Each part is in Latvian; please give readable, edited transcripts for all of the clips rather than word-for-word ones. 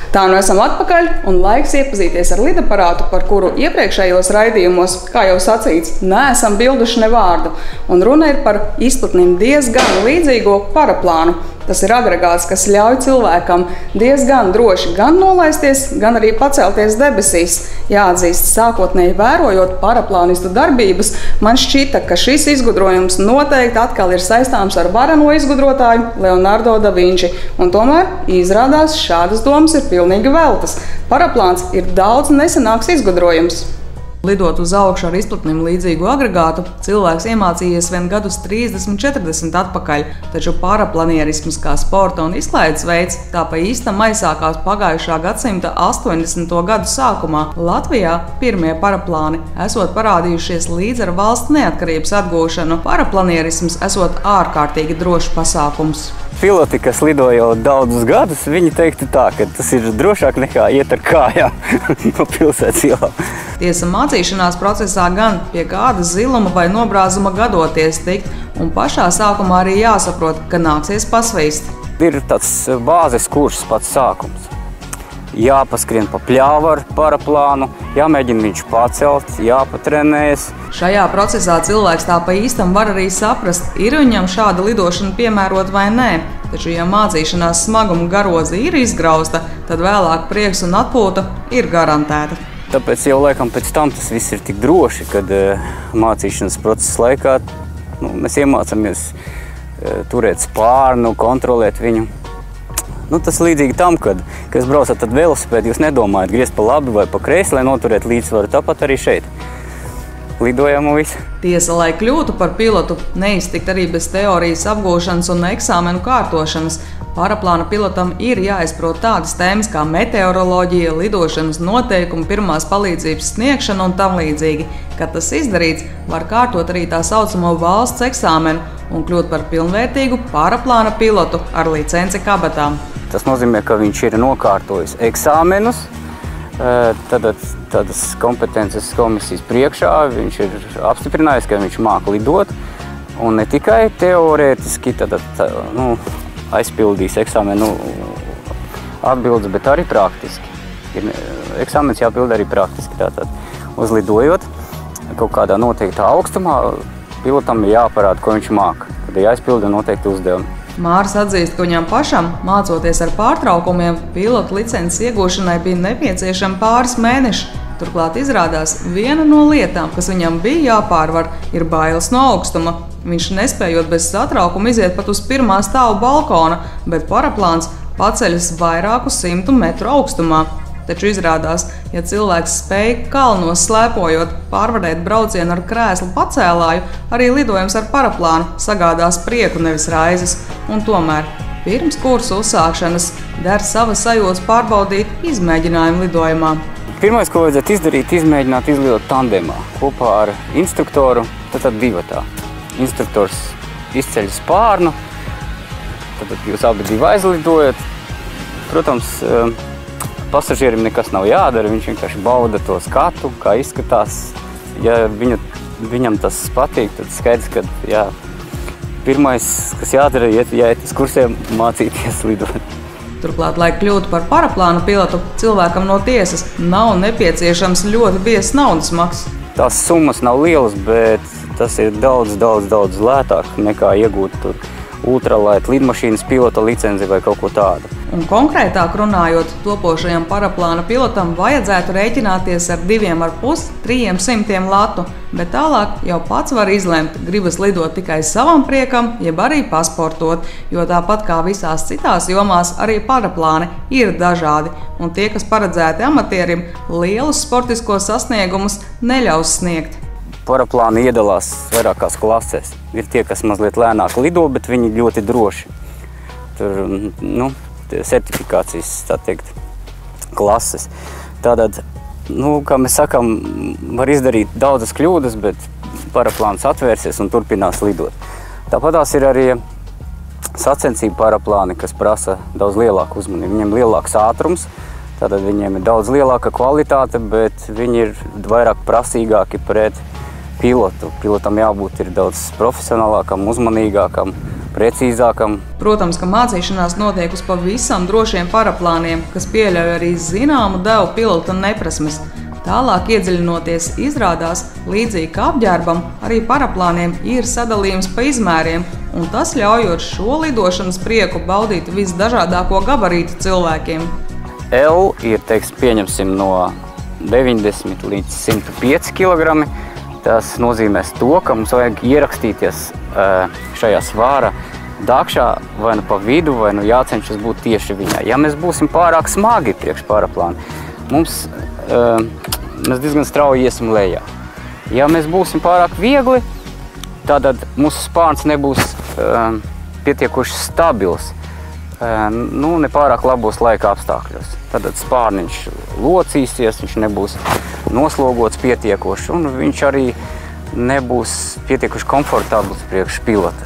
Tā nu esam atpakaļ un laiks iepazīties ar lidaparātu, par kuru iepriekšējos raidījumos, kā jau sacīts, neesam bilduši ne vārdu. Un runa ir par izplatnim diezgan līdzīgo paraplānu. Tas ir agregāts, kas ļauj cilvēkam diezgan droši gan nolaisties, gan arī pacelties debesīs. Jāatzīst, sākotnēji vērojot paraplānistu darbības, man šķita, ka šis izgudrojums noteikti atkal ir saistāms ar vareno izgudrotāju Leonardo da Vinci. Un tomēr izrādās, šādas domas ir pilnīgi veltas. Paraplāns ir daudz nesenāks izgudrojums. Lidot uz augšu ar izplatnim līdzīgu agregātu cilvēks iemācījies vien gadus 30–40 atpakaļ, taču paraplanierisms kā sporta un izklaides veids tā pa īstam aizsākās pagājušā gadsimta 80. gadu sākumā. Latvijā pirmie paraplāni esot parādījušies līdz ar valsts neatkarības atgūšanu. Paraplanierisms esot ārkārtīgi drošs pasākums. Piloti, kas lido jau daudzus gadus, viņi teiktu tā, ka tas ir drošāk nekā iet ar kājām no pilsētas ielām. Tiesa mācīšanās procesā gan pie kāda ziluma vai nobrāzuma gadoties tikt, un pašā sākumā arī jāsaprot, ka nāksies pasvīst. Ir tāds bāzes kurs pats sākums. Jāpaskrien pa pļāvu ar paraplānu, jāmēģina viņš pacelt, jāpatrenējas. Šajā procesā cilvēks tā pa īstam var arī saprast, ir viņam šāda lidošana piemērot vai nē. Taču, ja mācīšanās smaguma garoza ir izgrausta, tad vēlāk prieks un atpūta ir garantēta. Tāpēc jau laikam pēc tam tas viss ir tik droši, kad mācīšanas procesa laikā mēs iemācāmies turēt spārnu, kontrolēt viņu. Tas līdzīgi tam, kad es braucat ar velosipēdu, jūs nedomājat griezt pa labi vai pa kreisi, lai noturētu līdzsvaru. Tāpat arī šeit. Lidojam un viss. Tiesa, lai kļūtu par pilotu, neiztikt arī bez teorijas apgūšanas un eksāmenu kārtošanas. Paraplāna pilotam ir jāizprot tādas tēmas kā meteoroloģija, lidošanas noteikumi, pirmās palīdzības sniegšana un tam līdzīgi. Kad tas izdarīts, var kārtot arī tā saucamo valsts eksāmenu un kļūt par pilnvērtīgu paraplāna pilotu ar licenci kabatām. Tas nozīmē, ka viņš ir nokārtojis eksāmenus, tādas kompetences komisijas priekšā, viņš ir apstiprinājis, ka viņš māca lidot, un ne tikai teorētiski aizpildīs eksāmenu atbildes, bet arī praktiski. Eksāmens jāpild arī praktiski. Tātad, uzlidojot kaut kādā noteiktā augstumā, pilotam ir jāparāda, ko viņš māca, kad ir jāizpilda noteikti uzdevumi. Māris atzīst, ka viņam pašam, mācoties ar pārtraukumiem, pilota licences iegūšanai bija nepieciešami pāris mēneši. Turklāt izrādās, viena no lietām, kas viņam bija jāpārvar, ir bailes no augstuma. Viņš nespējot bez satraukuma iziet pat uz pirmā stāva balkona, bet paraplāns paceļas vairāku 100 metru augstumā. Taču izrādās, ja cilvēks spēj kalnos slēpojot pārvarēt braucienu ar krēslu pacēlāju, arī lidojums ar paraplānu sagādās prieku nevis raizes. Un tomēr pirms kursa uzsākšanas der savas sajūtas pārbaudīt izmēģinājumu lidojumā. Pirmais, ko vajadzētu izdarīt, izmēģināt izlidot tandemā kopā ar instruktoru, tad divatā. Instruktors izceļ spārnu, tad jūs abi divi aizlidojat. Protams, pasažierim nekas nav jādara, viņš vienkārši bauda to skatu, kā izskatās. Ja viņam tas patīk, tad skaidrs, ka pirmais, kas jādara, jāiet uz kursiem mācīties lidot. Turklāt, lai kļūtu par paraplāna pilotu, cilvēkam no tiesas nav nepieciešams ļoti biezs naudas maksas. Tās summas nav lielas, bet tas ir daudz lētāk nekā iegūt tur ultralaita lidmašīnas pilota licenci vai kaut ko tādu. Un konkrētāk runājot, topošajam paraplāna pilotam vajadzētu rēķināties ar 2,5–300 latu, bet tālāk jau pats var izlemt, gribas lidot tikai savam priekam, jeb arī pasportot, jo tāpat kā visās citās jomās arī paraplāni ir dažādi, un tie, kas paredzēti amatierim, lielus sportiskos sasniegumus neļaus sniegt. Paraplāni iedalās vairākās klasēs. Ir tie, kas mazliet lēnāk lido, bet viņi ļoti droši. Tur, certifikācijas, tā teikt, klases. Tātad, kā mēs sakam, var izdarīt daudzas kļūdas, bet paraplāns atvērsies un turpinās lidot. Tāpatās ir arī sacensību paraplāni, kas prasa daudz lielāku uzmanību. Viņiem ir lielāks ātrums, tātad viņiem ir daudz lielāka kvalitāte, bet viņi ir vairāk prasīgāki pret pilotu. Pilotam jābūt ir daudz profesionālākam, uzmanīgākam precīzākam. Protams, ka mācīšanās notiek uz pavisam drošiem paraplāniem, kas pieļauj arī zināmu devu pilota neprasmes. Tālāk iedziļinoties izrādās, līdzīgi kā apģērbam, arī paraplāniem ir sadalījums pa izmēriem, un tas ļaujot šo lidošanas prieku baudīt visdažādāko gabarītu cilvēkiem. L ir, pieņemsim, no 90 līdz 105 kg. Tas nozīmēs to, ka mums vajag ierakstīties šajā svāra dakšā vai nu pa vidu, vai nu jācenšas būt tieši viņā. Ja mēs būsim pārāk smagi priekš paraplāna, mēs diezgan strauji iesim lejā. Ja mēs būsim pārāk viegli, tad mūsu spārns nebūs pietiekuši stabils, ne pārāk labos laika apstākļos. Tad spārniņš locīsies, viņš nebūs noslogots pietiekoši, un viņš arī nebūs pietiekuši komfortabls priekš pilota.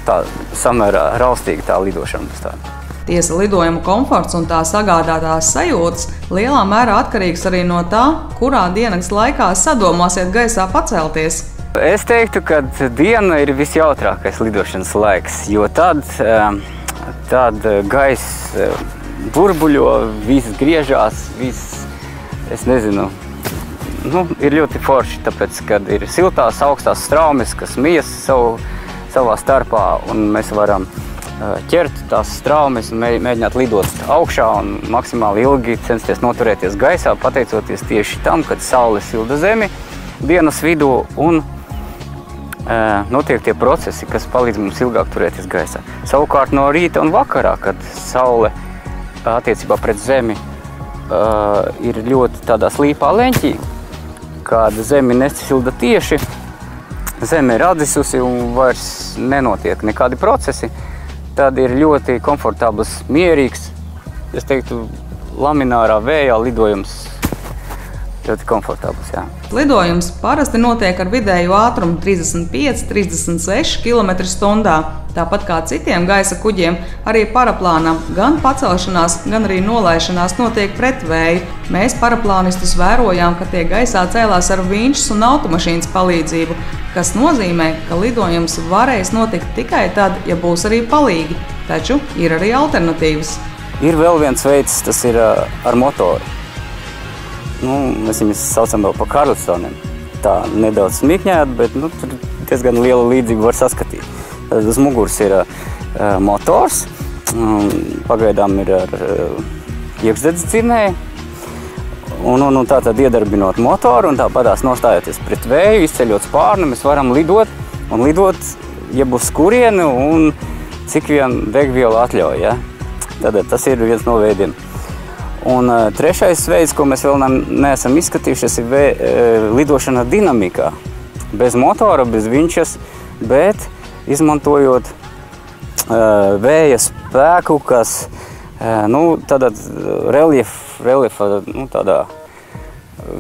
Tā samērā raustīga tā lidošana būs tāda. Tiesa, lidojuma komforts un tā sagādātās sajūtas lielā mērā atkarīgs arī no tā, kurā dienas laikā sadomāsiet gaisā pacelties. Es teiktu, ka diena ir visjautrākais lidošanas laiks, jo tad gaiss burbuļo, viss griežās, es nezinu, ir ļoti forši, tāpēc, kad ir siltās, augstās straumes, kas mijas savā starpā, un mēs varam ķert tās straumes un mēģināt lidot augšā un maksimāli ilgi censties noturēties gaisā, pateicoties tieši tam, kad saule silda zemi dienas vidū un notiek tie procesi, kas palīdz mums ilgāk turēties gaisā. Savukārt no rīta un vakarā, kad saule attiecībā pret zemi ir ļoti tādā slīpā leņķī, kad zemi nesilda tieši, zeme ir atdzisusi un vairs nenotiek nekādi procesi, tad ir ļoti komfortabls, mierīgs, es teiktu, laminārā vējā lidojums ļoti komfortabls, jā. Lidojums parasti notiek ar vidēju ātrumu 35–36 km/h. Tāpat kā citiem gaisa kuģiem, arī paraplānam gan pacelšanās, gan arī nolaišanās notiek pret vēju. Mēs paraplānistus vērojām, ka tie gaisā cēlās ar vinčas un automašīnas palīdzību, kas nozīmē, ka lidojums varēs notikt tikai tad, ja būs arī palīgi. Taču ir arī alternatīvas. Ir vēl viens veids, tas ir ar motoru. Mēs viņus saucam vēl par Karlsoniem. Tā nedaudz smikņēt, bet tur diezgan liela līdzība var saskatīt. Tad uz muguras ir motors, pagaidām ir ar iekšdedzes dzirnēju. Un tātad iedarbinot motoru un tāpatās nostājoties pret vēju, izceļot spārnu, mēs varam lidot un lidot jebuz kurieni un cik vien degviela atļauj. Ja? Tātad tas ir viens no veidiem. Un trešais veids, ko mēs vēl neesam izskatījušies, ir lidošana dinamikā. Bez motora, bez vinčas, bet izmantojot vēja spēku, kas tādā reliefa tādā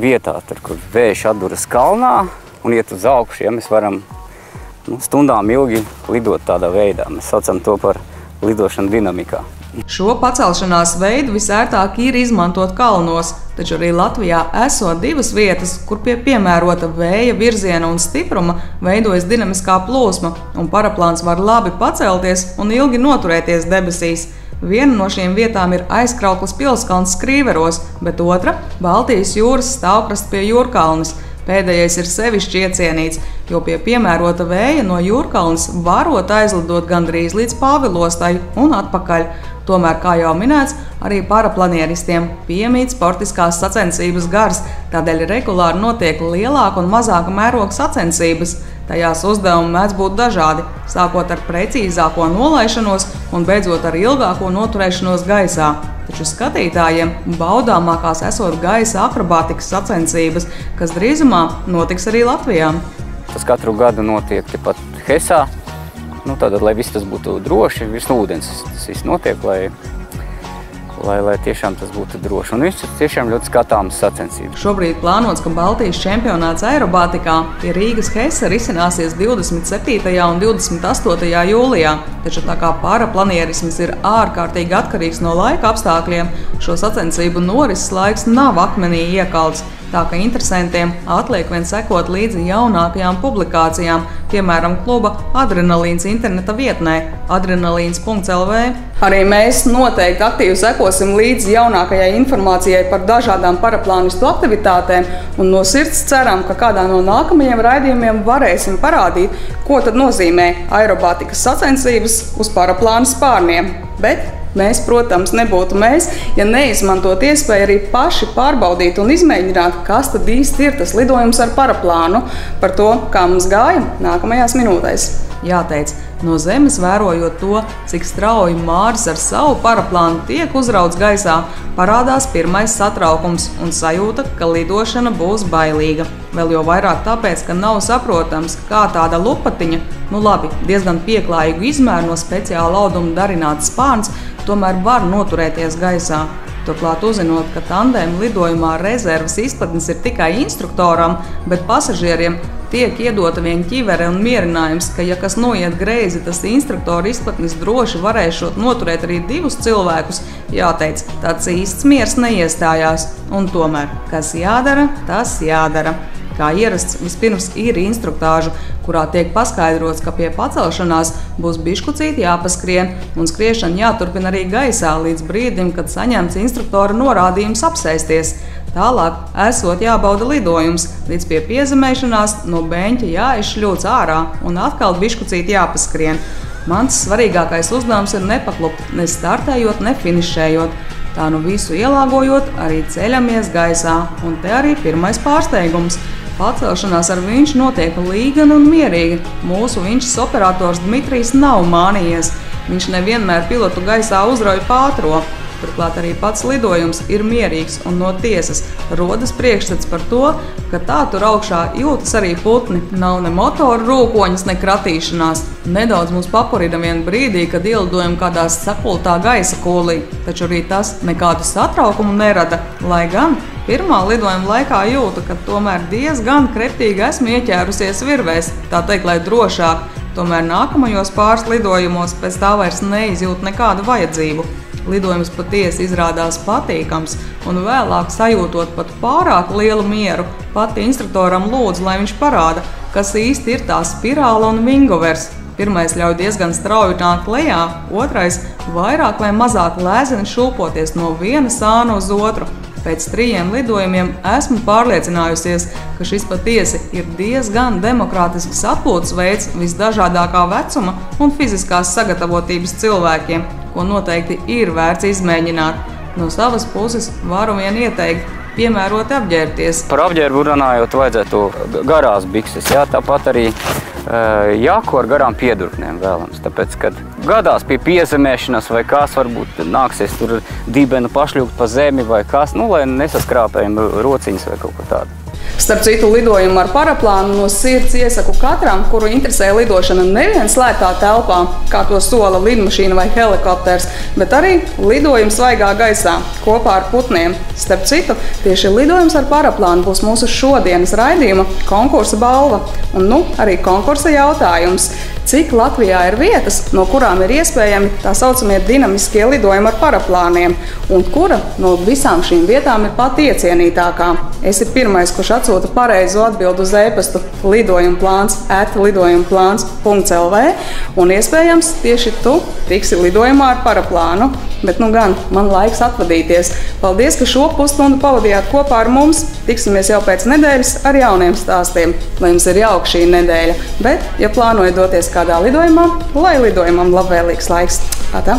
vietā, tur, kur vējš atduras kalnā un iet uz augšu, ja mēs varam stundām ilgi lidot tādā veidā. Mēs saucam to par lidošanu dinamikā. Šo pacelšanās veidu visērtāk ir izmantot kalnos, taču arī Latvijā esot divas vietas, kur pie piemērota vēja virziena un stipruma veidojas dinamiskā plūsma, un paraplāns var labi pacelties un ilgi noturēties debesīs. Viena no šīm vietām ir Aizkraukles pilskalns Skrīveros, bet otra – Baltijas jūras stāvkrasta pie Jūrkalnes. Pēdējais ir sevišķi iecienīts, jo pie piemērota vēja no Jūrkalnes varot aizlidot gandrīz līdz Pāvilostai un atpakaļ. Tomēr, kā jau minēts, arī paraplanieristiem piemīt sportiskās sacensības gars, tādēļ regulāri notiek lielāka un mazāka mēroga sacensības. Tajās uzdevumi mēdz būt dažādi, sākot ar precīzāko nolaišanos un beidzot ar ilgāko noturēšanos gaisā. Taču skatītājiem baudāmākās esot gaisa akrobātikas sacensības, kas drīzumā notiks arī Latvijā. Tas katru gadu notiek tepat Hesā. Tātad, lai viss tas būtu droši, virs ūdens tas viss notiek, lai tiešām tas būtu droši. Un viss tiešām ļoti skatāmas sacensības. Šobrīd plānots, ka Baltijas čempionāts aerobātikā pie Rīgas Hesa risināsies 27. un 28. jūlijā. Taču tā kā paraplanierisms ir ārkārtīgi atkarīgs no laika apstākļiem, šo sacensību norises laiks nav akmenī iekalts. tā ka interesantiem atliek vien sekot līdzi jaunākajām publikācijām, piemēram, kluba Adrenalīns interneta vietnē adrenalīns.lv. Arī mēs noteikti aktīvi sekosim līdzi jaunākajai informācijai par dažādām paraplānistu aktivitātēm un no sirds ceram, ka kādā no nākamajiem raidījumiem varēsim parādīt, ko tad nozīmē aerobātikas sacensības uz paraplānu spārniem. Bet mēs, protams, nebūtu mēs, ja neizmantot iespēju arī paši pārbaudīt un izmēģināt, kas tad īsti ir tas lidojums ar paraplānu. Par to, kā mums gāja, nākamajās minūtēs. Jāteic, no zemes vērojot to, cik strauji Māris ar savu paraplānu tiek uzrauts gaisā, parādās pirmais satraukums un sajūta, ka lidošana būs bailīga. Vēl jau vairāk tāpēc, ka nav saprotams, kā tāda lupatiņa, diezgan pieklājīgu izmēru no speciāla auduma darināts spārns, tomēr var noturēties gaisā. Turklāt uzzinot, ka tandēma lidojumā rezerves izplatnes ir tikai instruktoram, bet pasažieriem tiek iedota vien ķivere un mierinājums, ka, ja kas noiet greizi, tas instruktora izplatnes droši varēšot noturēt arī 2 cilvēkus, jāteic, tāds īsts miers neiestājās. Un tomēr, kas jādara, tas jādara. Kā ierasts, vispirms ir instruktāža, kurā tiek paskaidrots, ka pie pacelšanās būs biškucīt jāpaskrien un skriešana jāturpina arī gaisā līdz brīdim, kad saņemts instruktora norādījums apsēsties. Tālāk esot jābauda lidojums, līdz pie piezemēšanās no beņķa jāizšļūc ārā un atkal biškucīt jāpaskrien. Mans svarīgākais uzdevums ir nepaklupt, ne startējot, ne finišējot. Tā nu visu ielāgojot, arī ceļamies gaisā, un te arī pirmais pārsteigums. Pacelšanās ar vinšu notiek līgani un mierīgi. Mūsu vinšas operators Dmitrijs nav mānījies. Viņš nevienmēr pilotu gaisā uzrauj pātro. Turklāt arī pats lidojums ir mierīgs un no tiesas rodas priekšstats par to, ka tā tur augšā jūtas arī putni. Nav ne motoru rūkoņas, ne kratīšanās. Nedaudz mūs papurina vien brīdī, kad ielidojam kādā sapultā gaisa kūlī, taču arī tas nekādu satraukumu nerada, lai gan pirmā lidojuma laikā jūtu, ka tomēr diezgan kreptīgi esmu ieķērusies virvēs, tā teikt, lai drošāk. Tomēr nākamajos pāris lidojumos pēc tā vairs neizjūt nekādu vajadzību. Lidojums patiesi izrādās patīkams, un vēlāk sajūtot pat pārāk lielu mieru, pati instruktoram lūdzu, lai viņš parāda, kas īsti ir tā spirāla un vingovers. Pirmais ļauj diezgan strauji nākt lejā, otrais vairāk vai mazāk lēzeni šūpoties no viena sāna uz otru. Pēc 3 lidojumiem esmu pārliecinājusies, ka šis patiesi ir diezgan demokrātisks atpūtas veids visdažādākā vecuma un fiziskās sagatavotības cilvēkiem, ko noteikti ir vērts izmēģināt. No savas puses varu vien ieteikt piemēroti apģērbties. Par apģērbu runājot, vajadzētu garās bikses, tāpat arī jaku ar garām piedurknēm vēlams, tāpēc, kad gadās pie piezemēšanas vai kas varbūt nāksies tur dibenu pašļūgt pa zemi vai kas, lai nesaskrāpējam rociņas vai kaut ko tādu. Starp citu, lidojumu ar paraplānu no sirds iesaku katram, kuru interesē lidošana nevien slēgtā telpā, kā to sola lidmašīna vai helikopters, bet arī lidojums svaigā gaisā kopā ar putniem. Starp citu, tieši lidojums ar paraplānu būs mūsu šodienas raidījuma konkursa balva. Un arī konkursa jautājums. Cik Latvijā ir vietas, no kurām ir iespējami tā saucamie dinamiskie lidojumi ar paraplāniem, un kura no visām šīm vietām ir pati iecienītākā? Esi pirmais, kurš atsūta pareizo atbildi uz e-pastu lidojumplāns@lidojumplāns.lv, un iespējams tieši tu tiksi lidojumā ar paraplānu. Bet gan man laiks atvadīties. Paldies, ka šo pusstundu pavadījāt kopā ar mums. Tiksimies jau pēc nedēļas ar jauniem stāstiem. Lai jums ir jauka šī nedēļa, bet, ja plānojat doties kādā lidojumā, lai lidojumam labvēlīgs laiks. Atā!